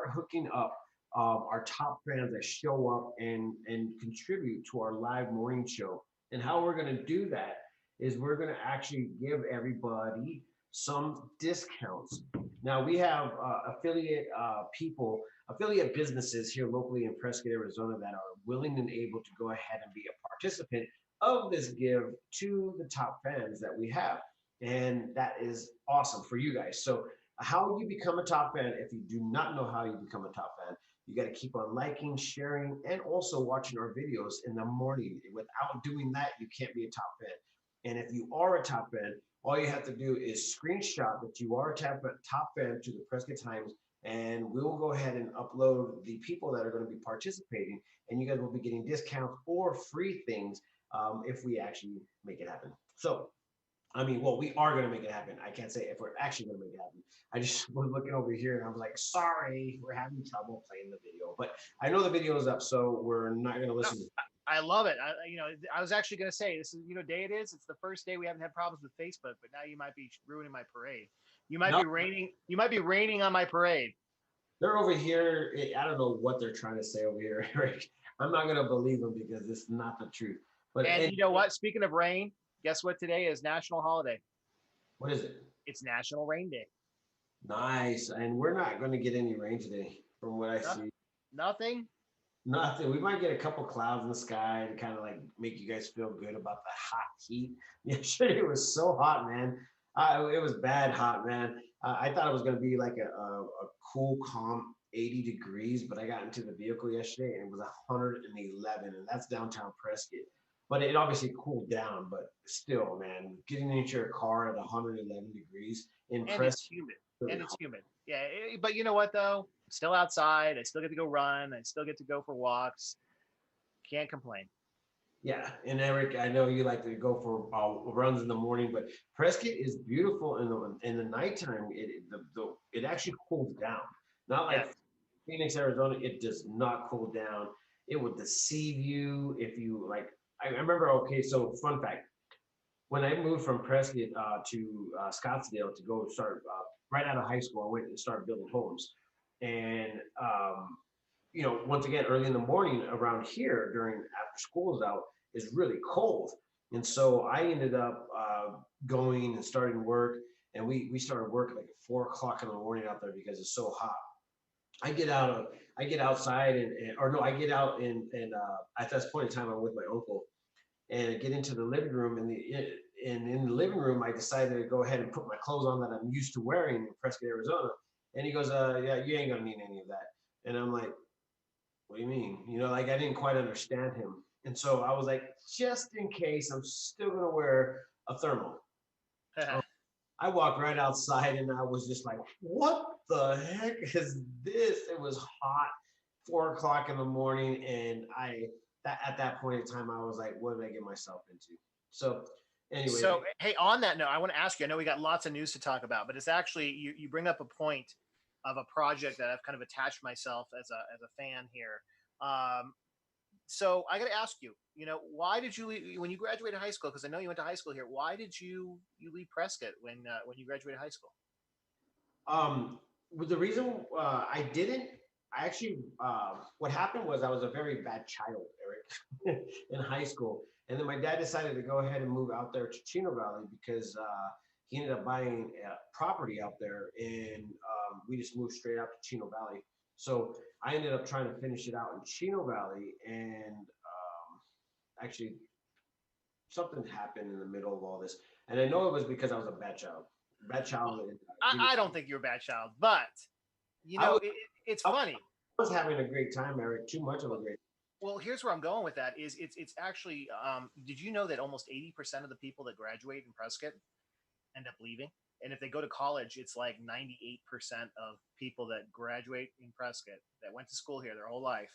start hooking up our top fans that show up and contribute to our live morning show. And how we're going to do that is we're going to actually give everybody some discounts. Now we have affiliate businesses here locally in Prescott, Arizona that are willing and able to go ahead and be a participant of this give to the top fans that we have. And that is awesome for you guys. So how you become a top fan, if you do not know how you become a top fan, you got to keep on liking, sharing, and also watching our videos in the morning. Without doing that, you can't be a top fan. And if you are a top fan, all you have to do is screenshot that you are a top fan to the Prescott Times, and we'll go ahead and upload the people that are going to be participating, and you guys will be getting discounts or free things if we actually make it happen. So, I mean, well, we are going to make it happen. I can't say if we're actually going to make it happen. I just was looking over here and I was like, sorry, we're having trouble playing the video. But I know the video is up, so we're not going to listen to it. I love it. I was actually going to say, this is, day it is. It's the first day we haven't had problems with Facebook, but now you might be ruining my parade. You might be raining. You might be raining on my parade. They're over here. I don't know what they're trying to say over here, Eric. I'm not going to believe them because it's not the truth. But and you know what? Speaking of rain, guess what today is? National holiday. What is it? It's National Rain Day. Nice. And we're not going to get any rain today from what I see. Nothing? Nothing. We might get a couple clouds in the sky to kind of like make you guys feel good about the hot heat. Yesterday it was so hot, man. It was bad hot, man. I thought it was going to be like a cool, calm 80 degrees, but I got into the vehicle yesterday and it was 111, and that's downtown Prescott. But it obviously cooled down, but still, man, getting into your car at 111 degrees in Prescott. It's humid. And it's humid. Yeah, but you know what, though? I'm still outside. I still get to go run. I still get to go for walks. Can't complain. Yeah, and Eric, I know you like to go for runs in the morning, but Prescott is beautiful in the nighttime. It actually cools down. Not like Phoenix, Arizona. It does not cool down. It will deceive you if you like. I remember. Okay, so fun fact: when I moved from Prescott to Scottsdale to go start right out of high school, I went and started building homes. And, once again, early in the morning around here during after school is out is really cold. And so I ended up going and starting work. And we started work at like 4 o'clock in the morning out there because it's so hot. I get outside I get out and at this point in time, I'm with my uncle. And I get into the living room, and in the living room, I decided to go ahead and put my clothes on that I'm used to wearing in Prescott, Arizona. And he goes, yeah, you ain't gonna need any of that. And I'm like, what do you mean? I didn't quite understand him. And so I was like, just in case, I'm still gonna wear a thermal. I walked right outside and I was just like, what the heck is this? It was hot, 4 o'clock in the morning, and at that point in time, I was like, what did I get myself into? So anyway. So, hey, on that note, I want to ask you, I know we got lots of news to talk about, but it's actually, you bring up a point of a project that I've kind of attached myself as a fan here. So I got to ask you, why did you leave when you graduated high school? Because I know you went to high school here. Why did you leave Prescott when you graduated high school? The reason I didn't, I actually, what happened was I was a very bad child, Eric, in high school. And then my dad decided to go ahead and move out there to Chino Valley because he ended up buying a property out there, and we just moved straight out to Chino Valley. So I ended up trying to finish it out in Chino Valley, and actually something happened in the middle of all this. And I know it was because I was a bad child. I don't think you're a bad child, but it's funny. I was having a great time, Eric. Too much of a great time. Well, here's where I'm going with that. It's actually. Did you know that almost 80% of the people that graduate in Prescott end up leaving? And if they go to college, it's like 98% of people that graduate in Prescott that went to school here their whole life,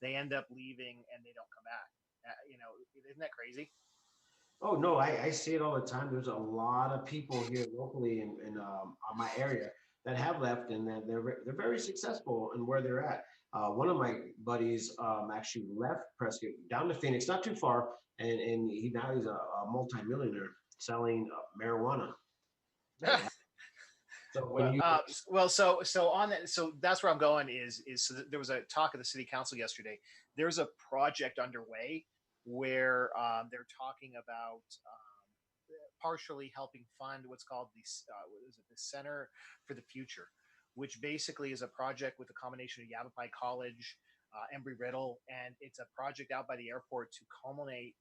they end up leaving and they don't come back. Isn't that crazy? Oh no, I see it all the time. There's a lot of people here locally in my area that have left, and they're very successful in where they're at. One of my buddies actually left Prescott down to Phoenix, not too far, and now he's a multimillionaire selling marijuana. So Well, when you so on that, so that's where I'm going is so there was a talk at the city council yesterday. There's a project underway where they're talking about partially helping fund what's called the what is it, the Center for the Future, which basically is a project with a combination of Yavapai College, Embry-Riddle, and it's a project out by the airport to culminate,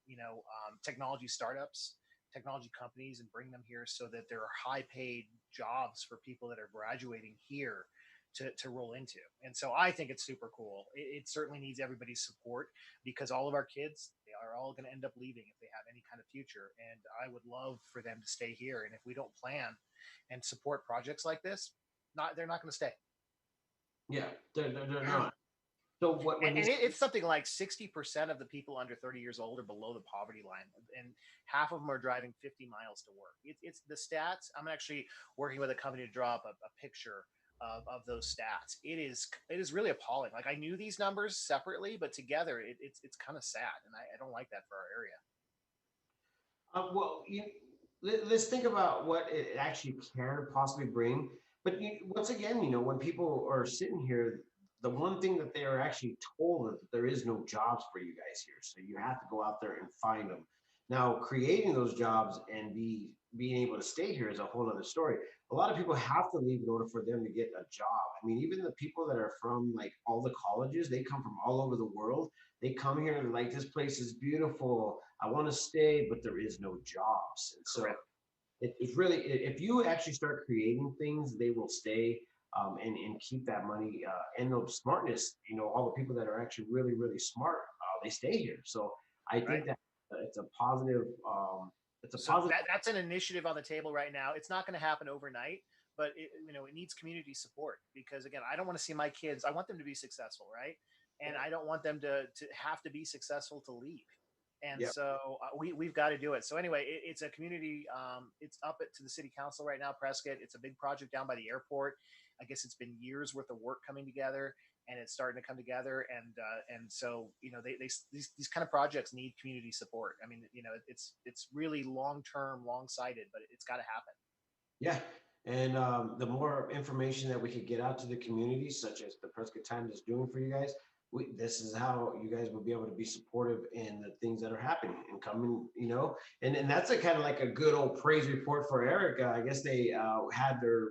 technology startups, technology companies, and bring them here so that there are high-paid jobs for people that are graduating here to roll into. And so I think it's super cool. It certainly needs everybody's support because all of our kids, they are all going to end up leaving if they have any kind of future. And I would love for them to stay here. And if we don't plan and support projects like this, they're not going to stay. yeah, they're not. So what when you It's something like 60% of the people under 30 years old are below the poverty line, and half of them are driving 50 miles to work. It's the stats. I'm actually working with a company to draw up a picture of those stats. It is really appalling. Like I knew these numbers separately, but together it's kind of sad, and I don't like that for our area. well, let's think about what it actually can possibly bring. But once again, when people are sitting here, the one thing that they are actually told is that there is no jobs for you guys here. So you have to go out there and find them. Now, creating those jobs and being able to stay here is a whole other story. A lot of people have to leave in order for them to get a job. I mean, even the people that are from like all the colleges, they come from all over the world. They come here and like, this place is beautiful. I want to stay, but there is no jobs. And so Correct. it's really, if you actually start creating things, they will stay, and keep that money, and the smartness. All the people that are actually really, really smart, they stay here. So I Right. think that it's a positive. It's a So positive. that's an initiative on the table right now. It's not going to happen overnight, but it needs community support because again, I don't want to see my kids. I want them to be successful, right? And I don't want them to have to be successful to leave. And Yeah. so we've got to do it. So anyway, it's a community. It's up to the city council right now, Prescott. It's a big project down by the airport. I guess it's been years worth of work coming together, and it's starting to come together. And so these kind of projects need community support. I mean, it's really long term, long sighted, but it's got to happen. Yeah. And the more information that we could get out to the community, such as the Prescott Times is doing for you guys, this is how you guys will be able to be supportive in the things that are happening and coming, and that's a kind of like a good old praise report for Erica. I guess they had their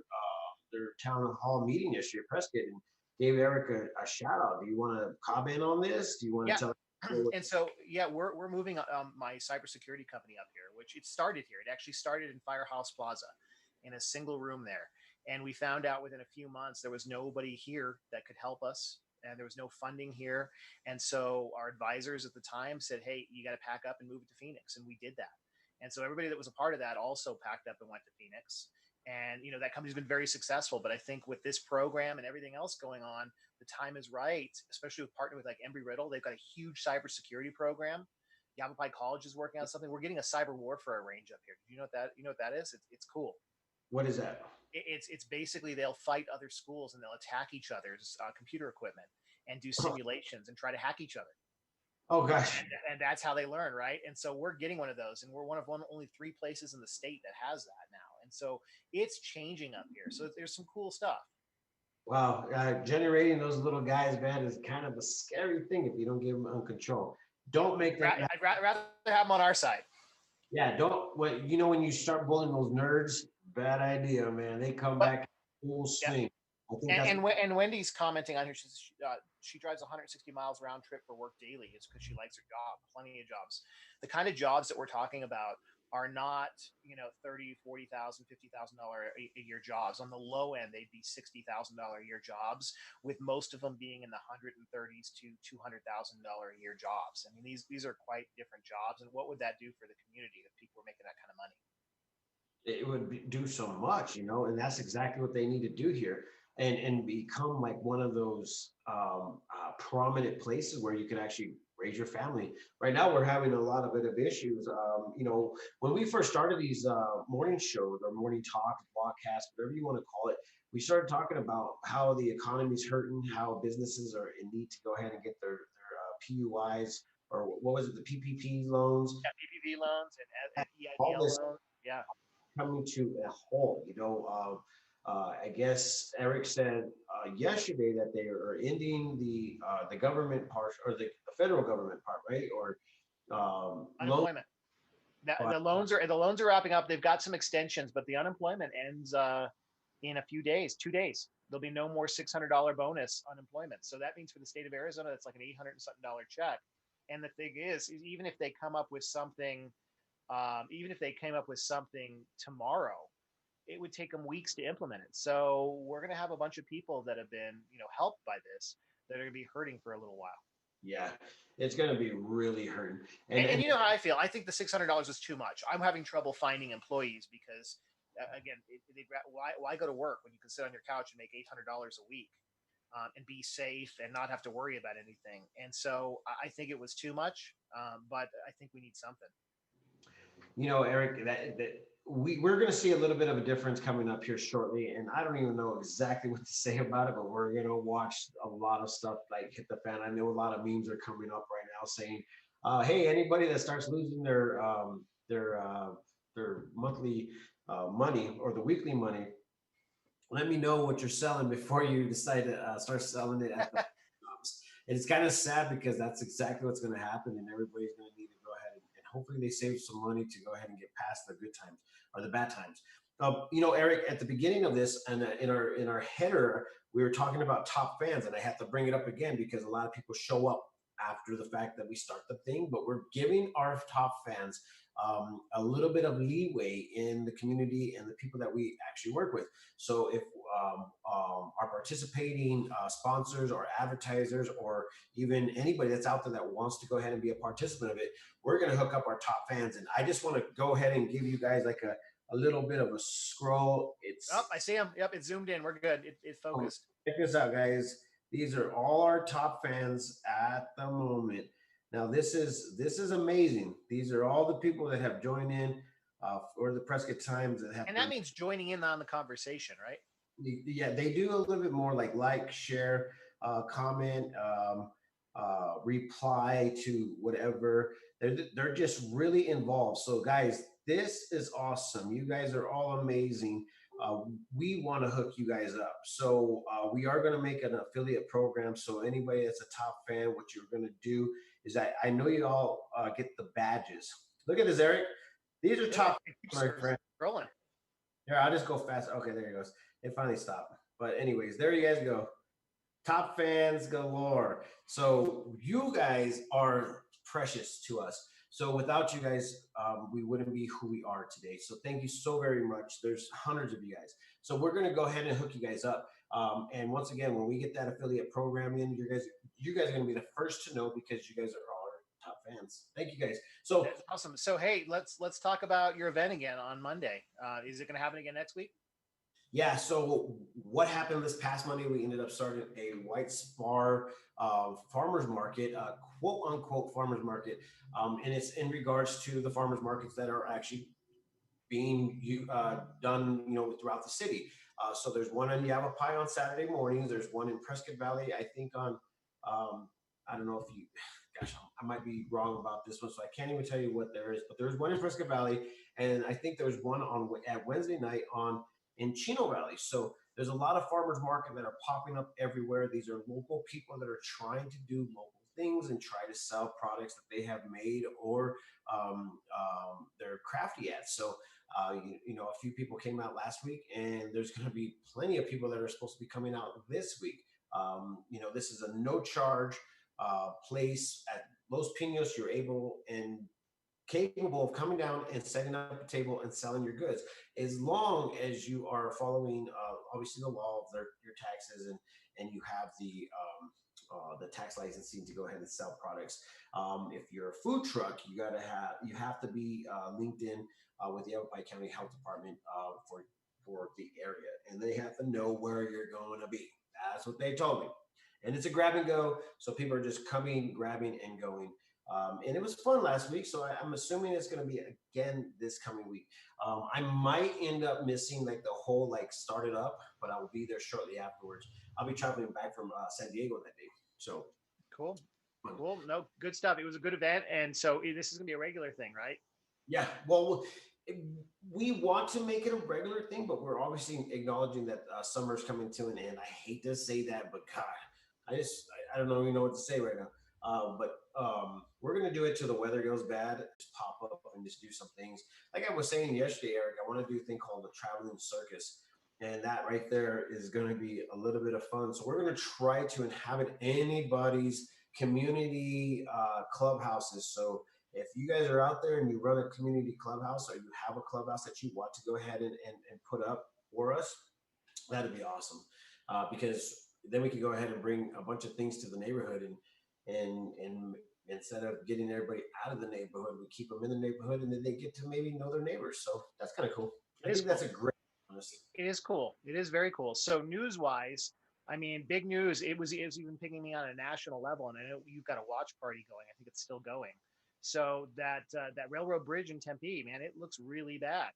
town hall meeting yesterday at Prescott and gave Erica a shout out. Do you want to comment on this? Do you want Yeah. to tell? And so yeah, we're moving my cybersecurity company up here, which it started here. It actually started in Firehouse Plaza, in a single room there. And we found out within a few months there was nobody here that could help us, and there was no funding here. And so our advisors at the time said, "Hey, you got to pack up and move it to Phoenix," and we did that. And so everybody that was a part of that also packed up and went to Phoenix. And that company's been very successful. But I think with this program and everything else going on, the time is right, especially with partnering with like Embry Riddle. They've got a huge cybersecurity program. Yavapai College is working on something. We're getting a cyber warfare range up here. Do you know what that is? It's cool. What is that? It's basically they'll fight other schools and they'll attack each other's computer equipment and do simulations and try to hack each other. Oh gosh. And that's how they learn, right? And so we're getting one of those, and we're one of only three places in the state that has that now. And so it's changing up here. So there's some cool stuff. Wow, generating those little guys, man, is kind of a scary thing if you don't give them control. Don't make them. I'd rather have them on our side. Yeah, don't. When you start bullying those nerds, bad idea, man. They come But back full yeah, swing. I think that's and Wendy's commenting on here. She drives 160 miles round trip for work daily. It's because she likes her job. Plenty of jobs. The kind of jobs that we're talking about are not 30, 40,000, $50,000 a year jobs. On the low end, they'd be $60,000 a year jobs, with most of them being in the 130s to $200,000 a year jobs. I mean, these are quite different jobs. And what would that do for the community if people were making that kind of money? it would do so much, and that's exactly what they need to do here, and become like one of those prominent places where you can actually raise your family. Right now, we're having a lot of bit of issues. When we first started these morning shows or morning talks, podcasts, whatever you want to call it, we started talking about how the economy's hurting, how businesses are in need to go ahead and get their PUIs, or what was it, the PPP loans, Yeah, PPP loans and all EIDL this loans. Yeah. coming to a halt. I guess Eric said yesterday that they are ending the government part or the federal government part, right? Or loan. Unemployment. The, But the loans are wrapping up. They've got some extensions, but the unemployment ends in a few days, 2 days. There'll be no more $600 bonus unemployment. So that means for the state of Arizona, that's like an $800 something check. And the thing is even if they come up with something, even if they came up with something tomorrow, it would take them weeks to implement it. So we're going to have a bunch of people that have been, helped by this that are going to be hurting for a little while. yeah, it's going to be really hurting. And you know how I feel. I think the $600 is too much. I'm having trouble finding employees because, again, why go to work when you can sit on your couch and make $800 a week and be safe and not have to worry about anything? And so I think it was too much, but I think we need something. Eric, that we're going to see a little bit of a difference coming up here shortly, and I don't even know exactly what to say about it, but we're going to watch a lot of stuff like hit the fan. I know a lot of memes are coming up right now saying, "Hey, anybody that starts losing their monthly money or the weekly money, let me know what you're selling before you decide to start selling it at the shops." And it's kind of sad because that's exactly what's going to happen, and everybody's going to need to go ahead and hopefully they save some money to go ahead and get past the good times or the bad times. Eric, at the beginning of this and in our header, we were talking about top fans, and I have to bring it up again because a lot of people show up after the fact that we start the thing, but we're giving our top fans a little bit of leeway in the community and the people that we actually work with. So if our participating sponsors or advertisers or even anybody that's out there that wants to go ahead and be a participant of it, we're going to hook up our top fans. And I just want to go ahead and give you guys like a little bit of a scroll. Oh, It's I see them. Yep, it's zoomed in. We're good. It focused. check this out, guys. These are all our top fans at the moment. Now this is amazing. These are all the people that have joined in for the Prescott Times that have And that been. means joining in on the conversation, right? Yeah, they do a little bit more like share, comment, reply to whatever. They're just really involved. So guys, this is awesome. You guys are all amazing. Uh, we want to hook you guys up. So we are going to make an affiliate program. So anybody that's a top fan, what you're going to do is I know you all get the badges. Look at this, Eric. These are Look, top, it keeps my friend. scrolling. Here, I'll just go fast. Okay, there it goes. It finally stopped. But anyways, there you guys go. Top fans galore. So you guys are precious to us. So without you guys, we wouldn't be who we are today. So thank you so very much. There's hundreds of you guys. So we're gonna go ahead and hook you guys up. And once again, when we get that affiliate program in, you guys are gonna be the first to know because you guys are all our top fans. Thank you guys. So That's awesome. So hey, let's talk about your event again on Monday. Is it going to happen again next week? yeah, so what happened this past Monday? We ended up starting a White Spar farmers market, quote unquote farmers market, and it's in regards to the farmers markets that are actually being done, throughout the city. So there's one in Yavapai on Saturday mornings. There's one in Prescott Valley, I think on, I don't know if you, gosh, I might be wrong about this one, so I can't even tell you what there is. But there's one in Prescott Valley, and I think there's one on at Wednesday night on in Chino Valley. So there's a lot of farmers market that are popping up everywhere. These are local people that are trying to do local things and try to sell products that they have made or they're crafty at. So a few people came out last week, and there's going to be plenty of people that are supposed to be coming out this week. This is a no charge place at Los Pinos. You're able and capable of coming down and setting up a table and selling your goods, as long as you are following obviously the law of your taxes and you have the tax licensing to go ahead and sell products. If you're a food truck, you have to be linked in with the Yavapai County Health Department for the area, and they have to know where you're going to be. That's what they told me. And it's a grab and go, so people are just coming, grabbing, and going. And it was fun last week, so I'm assuming it's going to be again this coming week. I might end up missing like the whole started up, but I will be there shortly afterwards. I'll be traveling back from San Diego that day. So Cool. Cool. No, good stuff. It was a good event. And so this is going to be a regular thing, right? yeah, well, it- we want to make it a regular thing, but we're obviously acknowledging that summer's coming to an end. I hate to say that, but God, I don't even know what to say right now. But we're gonna do it till the weather goes bad. Just pop up and just do some things. Like I was saying yesterday, Eric, I want to do a thing called the traveling circus, and that right there is going to be a little bit of fun. So we're going to try to inhabit anybody's community clubhouses. So if you guys are out there and you run a community clubhouse or you have a clubhouse that you want to go ahead and put up for us, that'd be awesome. Because then we could go ahead and bring a bunch of things to the neighborhood and instead of getting everybody out of the neighborhood, we keep them in the neighborhood and then they get to maybe know their neighbors. So that's kind of cool. It I is think that's cool. a great, honestly. It is cool. It is very cool. So news wise, I mean, big news. It was even picking me on a national level, and I know you've got a watch party going. I think it's still going. So that railroad bridge in Tempe, man, it looks really bad.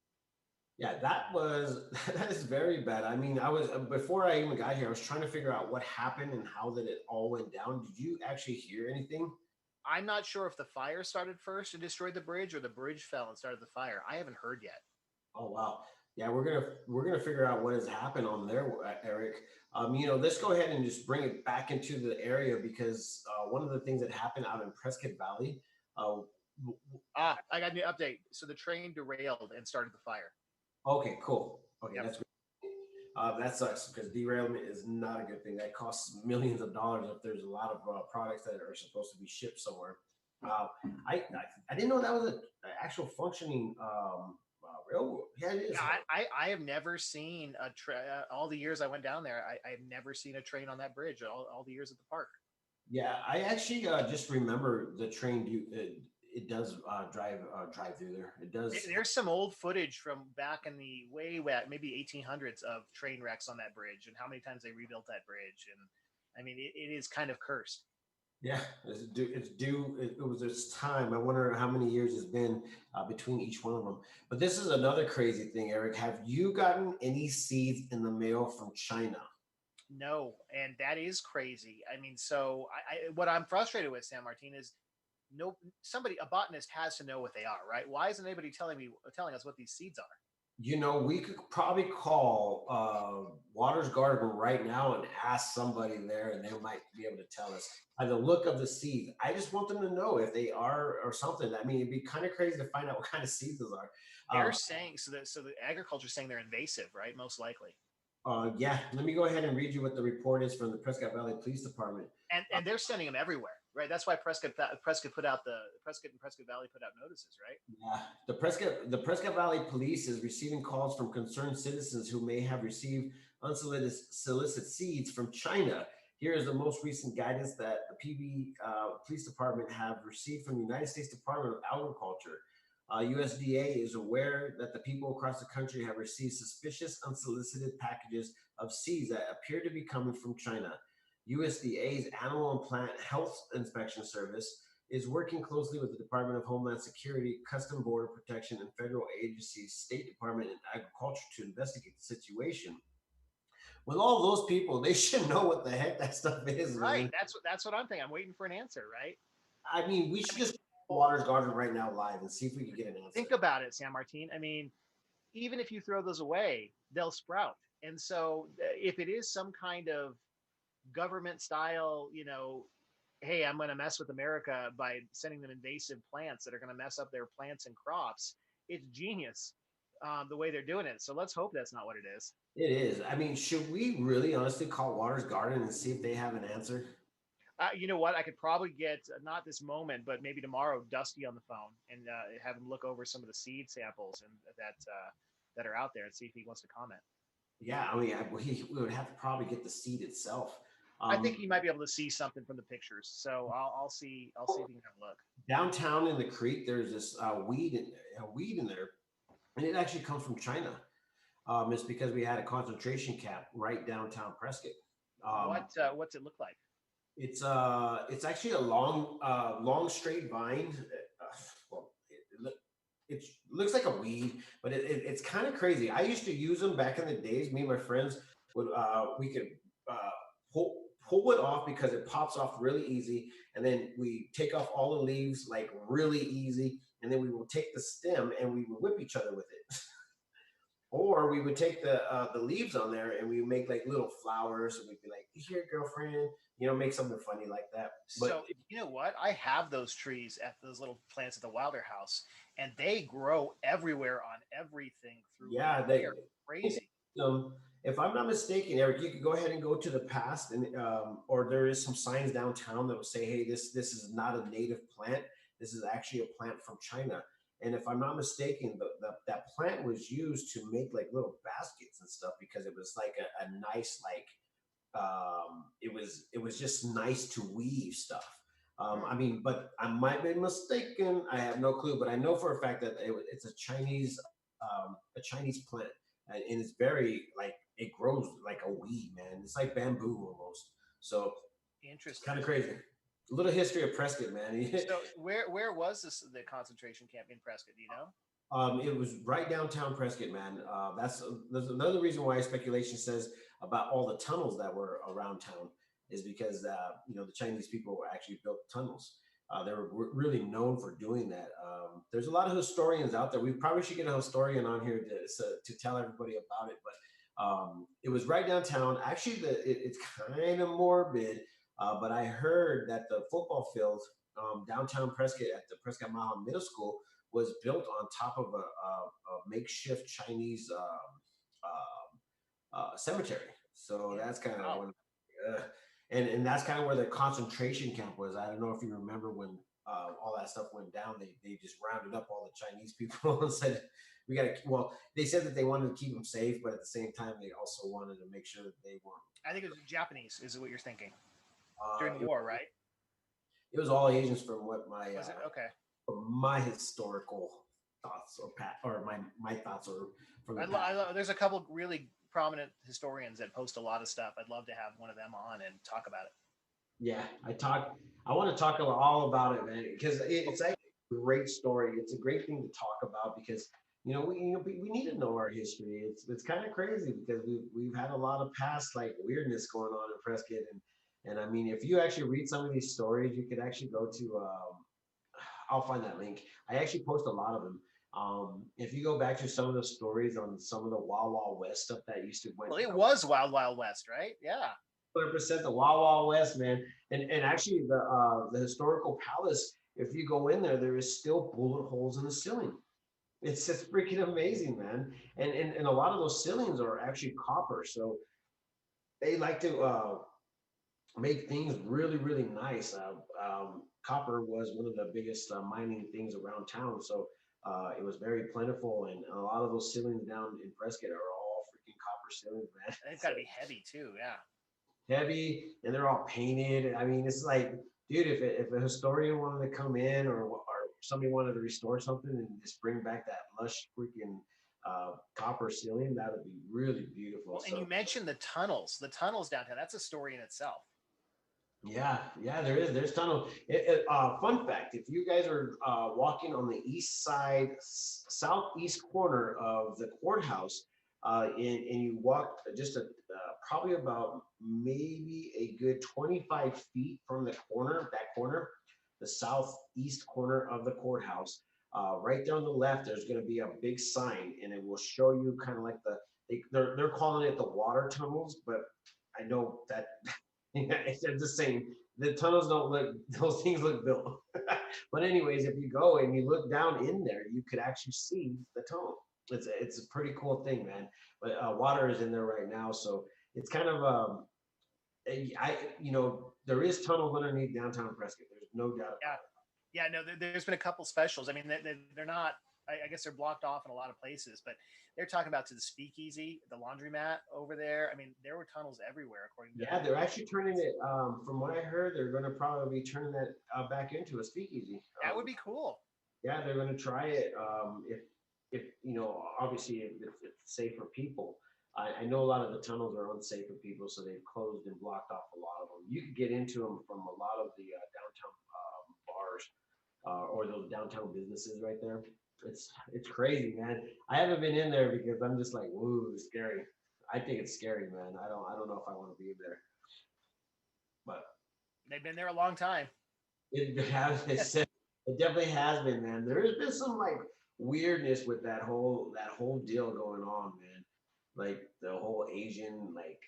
Yeah, that was that is very bad. I mean, I was before I even got here, I was trying to figure out what happened and how that it all went down. Did you actually hear anything? I'm not sure if the fire started first and destroyed the bridge, or the bridge fell and started the fire. I haven't heard yet. Oh wow. Yeah, we're gonna figure out what has happened on there, Eric. Let's go ahead and just bring it back into the area because one of the things that happened out in Prescott Valley. Uh, I got an update. So the train derailed and started the fire. okay, cool. Okay, Yep. that's that sucks because derailment is not a good thing. That costs millions of dollars if there's a lot of products that are supposed to be shipped somewhere. Uh, I didn't know that was an actual functioning railroad. Yeah, it Yeah, is. I have never seen a train. All the years I went down there, I have never seen a train on that bridge. All the years at the park. Yeah, I actually just remember the train. It does drive through there. It does. There's some old footage from back in the way back, maybe 1800s, of train wrecks on that bridge and how many times they rebuilt that bridge. And I mean, it is kind of cursed. Yeah, it's due. It's due. It was its time. I wonder how many years it's been between each one of them. But this is another crazy thing, Eric. Have you gotten any seeds in the mail from China? No, and that is crazy. I mean, so what I'm frustrated with, San Martin, is no somebody, a botanist, has to know what they are, right? Why isn't anybody telling us what these seeds are? We could probably call Waters Garden right now and ask somebody there, and they might be able to tell us by the look of the seeds. I just want them to know if they are or something. I mean, it'd be kind of crazy to find out what kind of seeds those are. They're Um, saying, so the agriculture is saying they're invasive, right? Most likely. yeah, let me go ahead and read you what the report is from the Prescott Valley Police Department. And they're sending them everywhere, right? That's why Prescott put out the Prescott and Prescott Valley put out notices, right? Yeah, the Prescott Valley Police is receiving calls from concerned citizens who may have received unsolicited seeds from China. Here is the most recent guidance that the PV Police Department have received from the United States Department of Agriculture. USDA is aware that the people across the country have received suspicious unsolicited packages of seeds that appear to be coming from China. USDA's Animal and Plant Health Inspection Service is working closely with the Department of Homeland Security, Custom Border Protection, and federal agencies, State Department, and Agriculture to investigate the situation. With all those people, they should know what the heck that stuff is, Right. man. That's what I'm thinking. I'm waiting for an answer, right? I mean, we I should mean, just call Waters Garden right now live and see if we can get an answer. think about it, San Martin. I mean, even if you throw those away, they'll sprout. And so, if it is some kind of government style, hey, I'm going to mess with America by sending them invasive plants that are going to mess up their plants and crops, it's genius, the way they're doing it. So let's hope that's not what it is. It is. I mean, should we really honestly call Waters Garden and see if they have an answer? You know what? I could probably get, not this moment, but maybe tomorrow, Dusty on the phone and have him look over some of the seed samples and that are out there and see if he wants to comment. Yeah, I mean, we would have to probably get the seed itself. I think Um, he might be able to see something from the pictures. So I'll see. I'll see if he can have a look. Downtown in the creek, there's this weed in there, and it actually comes from China. It's because we had a concentration camp right downtown Prescott. Um, What's it look like? it's actually a long straight vine. Well, it looks like a weed, but it's kind of crazy. I used to use them back in the days. Me and my friends would we could uh, pull pull it off because it pops off really easy, and then we take off all the leaves like really easy, and then we will take the stem and we will whip each other with it. Or we would take the leaves on there and we would make like little flowers, and we'd be like, "Here, girlfriend," make something funny like that. But So you know what? I have those trees at those little plants at the Wilder house, and they grow everywhere on everything through yeah, leaf. They are crazy. um, if I'm not mistaken, Eric, you could go ahead and go to the past, and or there is some signs downtown that will say, "Hey, this is not a native plant. This is actually a plant from China." And if I'm not mistaken, that plant was used to make like little baskets and stuff because it was like a nice like it was just nice to weave stuff. Hmm. I mean, but I might be mistaken. I have no clue, but I know for a fact that it's a Chinese plant, and it's very like it grows like a weed, man. It's like bamboo almost. So it's kind Interesting. of crazy. A little history of Prescott, man. So where was this the concentration camp in Prescott? Do you know? It was right downtown Prescott, man. There's another reason why speculation says about all the tunnels that were around town is because the Chinese people actually built tunnels. They were really known for doing that. There's a lot of historians out there. We probably should get a historian on here to tell everybody about it. But it was right downtown. Actually, it's kind of morbid, but I heard that the football field downtown Prescott at the Prescott Mahon Middle School was built on top of a makeshift Chinese cemetery. So Yeah. that's kind of Wow. one, uh, and that's kind of where the concentration camp was. I don't know if you remember when all that stuff went down. They just rounded up all the Chinese people and said, "We got to." Well, they said that they wanted to keep them safe, but at the same time, they also wanted to make sure that they weren't. I think it was Japanese. Is what you're thinking during the Uh, it, war, right? it was all Asians from what Was it okay? my historical thoughts or my thoughts are from the past. There's a couple really prominent historians that post a lot of stuff. I'd love to have one of them on and talk about it. Yeah, I want to talk all about it, man, because it's actually a great story. It's a great thing to talk about because we need to know our history. It's kind of crazy because we've had a lot of past like weirdness going on in Prescott, and I mean, if you actually read some of these stories, you could actually go to I'll find that link. I actually post a lot of them. If you go back to some of the stories on some of the Wild Wild West stuff that used to went Well, it down, was Wild Wild West, right? Yeah. 100% the Wild Wild West, man. And actually the historical palace, if you go in there, there is still bullet holes in the ceiling. It's just freaking amazing, man. And a lot of those ceilings are actually copper, so they like to make things really really nice. Copper was one of the biggest mining things around town, so it was very plentiful, and a lot of those ceilings down in Prescott are all freaking copper ceilings, man. And they've got So to be heavy too. Yeah. heavy, and they're all painted. I mean, it's like, dude, if a historian wanted to come in, or somebody wanted to restore something and just bring back that lush freaking copper ceiling, that would be really beautiful. Well, and you So mentioned the tunnels downtown. That's a story in itself. yeah, there is. There's tunnel. Fun fact: if you guys are walking on the east side, southeast corner of the courthouse, and you walk just probably about maybe a good 25 feet from that corner, the southeast corner of the courthouse, right there on the left, there's going to be a big sign, and it will show you kind of like they're calling it the water tunnels, but I know that yeah, I'm just saying the tunnels don't look; those things look built. But anyways, if you go and you look down in there, you could actually see the tunnel. It's a pretty cool thing, man. But water is in there right now, so it's kind of there is tunnels underneath downtown Prescott. There's no doubt Yeah. about Yeah. No, there's been a couple specials. I mean, they're not. I guess they're blocked off in a lot of places, but they're talking about to the speakeasy, the laundromat over there. I mean, there were tunnels everywhere, according it. to. Yeah, they're actually turning it. From what I heard, they're going to probably be turning that back into a speakeasy. That would be cool. Yeah, they're going to try it. If obviously if it's safe for people. I know a lot of the tunnels are unsafe for people, so they've closed and blocked off a lot of them. You could get into them from a lot of the downtown bars or those downtown businesses right there. It's crazy, man. I haven't been in there because I'm just like, woo, it's scary. I think it's scary, man. I don't know if I want to be there. but They've been there a long time. it definitely has been, man. There's been some like weirdness with that whole deal going on, man. Like the whole Asian like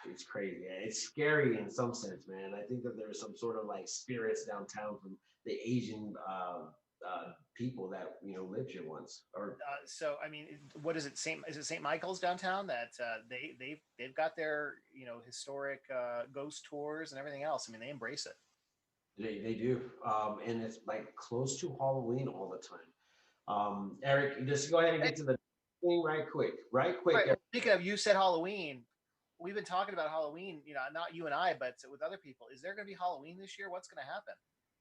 it's crazy. Yeah, it's scary in some sense, man. I think that there's some sort of like spirits downtown from the Asian people that lived here once. Or So I mean, what is it? St. Michael's downtown that they've got their historic ghost tours and everything else. I mean, they embrace it. they do, and it's like close to Halloween all the time. Eric, just go ahead and Hey, get to the thing right right. quick. Well, speaking of, you said Halloween. We've been talking about Halloween. Not you and I, but with other people. Is there going to be Halloween this year? What's going to happen?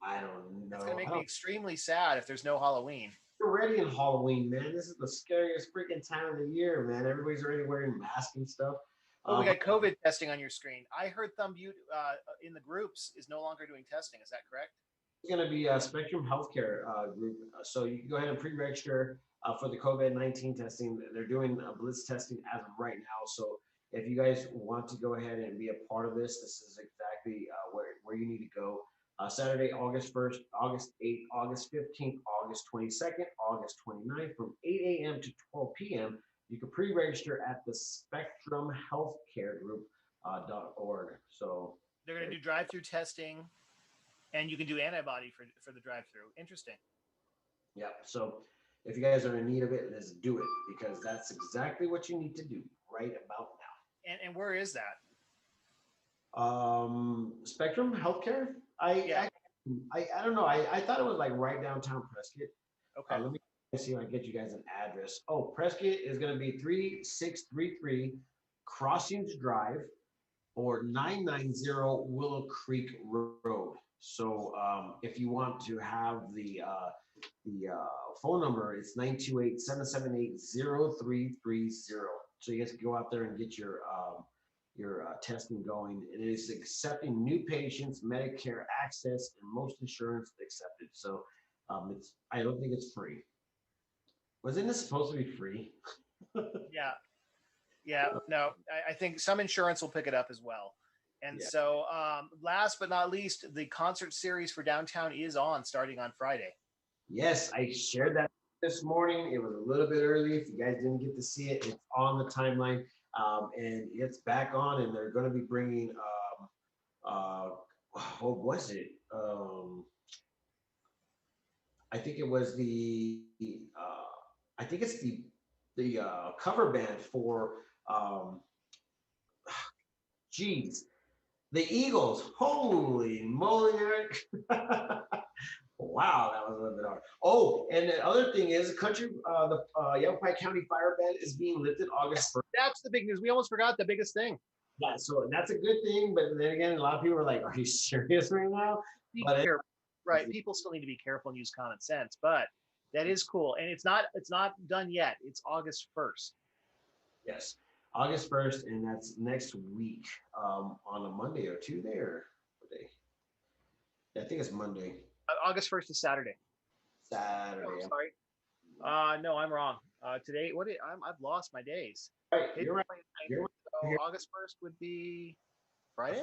I don't It's going know. to I make me don't. extremely sad if there's no Halloween. We're already in Halloween, man. This is the scariest freaking time of the year, man. Everybody's already wearing masks and stuff. Oh, we But got COVID testing on your screen. I heard Thumb Butte in the groups is no longer doing testing. Is that correct? it's going to be a Spectrum Healthcare group. So you can go ahead and pre-register for the COVID-19 testing. They're doing blitz testing as of right now. So if you guys want to go ahead and be a part of this is exactly where you need to go. Saturday, August 1st, August 8th, August 15th, August 22nd, August 29th from 8 a.m. to 12 p.m. You can pre-register at the Spectrum Healthcare Group .org. So They're going to do drive-through testing, and you can do antibody for the drive-through. Interesting. yeah, so if you guys are in need of it, let's do it because that's exactly what you need to do right about And where is that? now. Spectrum Healthcare. Yeah. I don't know. I thought it was like right downtown Prescott. Okay. Let me see if I can get you guys an address. Oh, Prescott is going to be 3633 Crossings Drive or 990 Willow Creek Road. So if you want to have the phone number, it's 928-778-0330. So you guys can go out there and get your testing going. It is accepting new patients, Medicare access, and most insurance accepted. So I don't think it's free. Wasn't this supposed to be free? Yeah. Yeah. No, I think some insurance will pick it up as well. And Yeah. so, last but not least, the concert series for downtown is on starting on Friday. Yes, I shared that this morning. It was a little bit early. If you guys didn't get to see it, it's on the timeline, and it's back on. And they're going to be bringing uh, what was it? I think it was I think it's the cover band for um, geez, the Eagles. Holy moly, Eric! Wow, that was a little bit hard. Oh, and the other thing is, the Yavapai County Fire Ban is being lifted August 1st. That's the big news. We almost forgot the biggest thing. Yeah, so that's a good thing. But then again, a lot of people are like, "Are you serious right now?" Be But careful. Right. People still need to be careful and use common sense, but that is cool. And it's not done yet. It's August 1st. yes, August 1st, and that's next week on a Monday or Tuesday or what day? Yeah, I think it's Monday, August 1st is Saturday. Oh, Saturday. sorry. No, I'm wrong. Today, I've lost my days. Right, you're right. You're right. So You're August 1st would be Friday.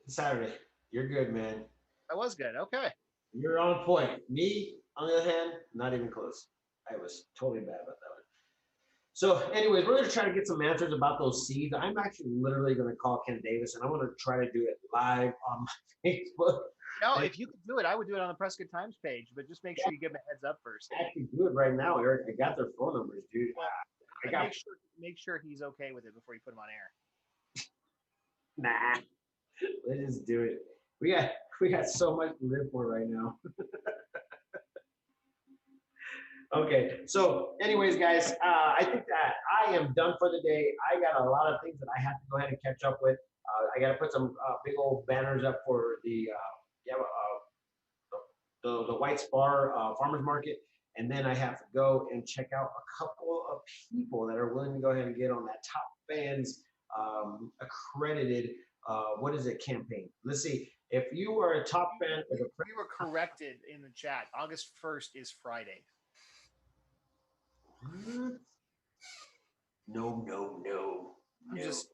Saturday. You're good, man. I was good. Okay. You're on point. Me, on the other hand, not even close. I was totally bad about that one. So, anyways, we're going to try to get some answers about those seeds. I'm actually literally going to call Ken Davis, and I'm going to try to do it live on my Facebook. No, if you could do it, I would do it on the Prescott Times page, but just make sure you give them a heads up first. I actually do it right now, Eric. I got their phone numbers, dude. Well, I got make sure he's okay with it before you put him on air. nah. Let's just do it. We got so much to live for right now. Okay, so anyways, guys, I think that I am done for the day. I got a lot of things that I have to go ahead and catch up with. I got to put some big old banners up for the White Spar Farmers Market, and then I have to go and check out a couple of people that are willing to go ahead and get on that top fans accredited what is it campaign. Let's see if you are a top fan. We were corrected in the chat. August 1st is Friday. What? No. I'm just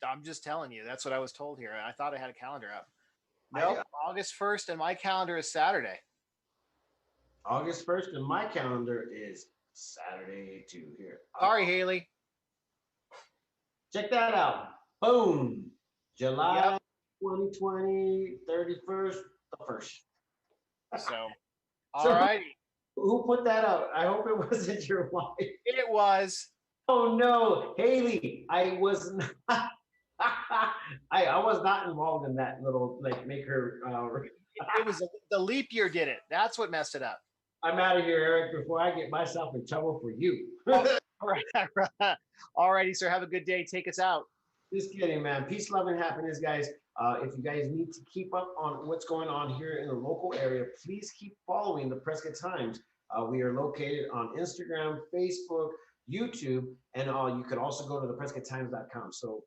I'm just telling you. That's what I was told here. I thought I had a calendar up. I Nope. August 1st, and my calendar is Saturday. August 1st, and my calendar is Saturday too. Here, Sorry, Haley. check that out. Boom, Yep. July 2020, 31st, the first. So, all So righty. who put that out? I hope it wasn't your wife. It was. Oh no, Haley, I was not, I was not involved in that little like make her. It was the leap year did it. That's what messed it up. I'm out of here, Eric, before I get myself in trouble for you. All right. All righty, sir. Have a good day. Take us out. Just kidding, man. Peace, love, and happiness, guys. If you guys need to keep up on what's going on here in the local area, please keep following the Prescott Times. We are located on Instagram, Facebook, YouTube, and you could also go to theprescotttimes.com. So,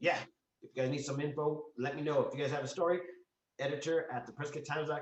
yeah, if you guys need some info, let me know. If you guys have a story, editor at theprescotttimes.com.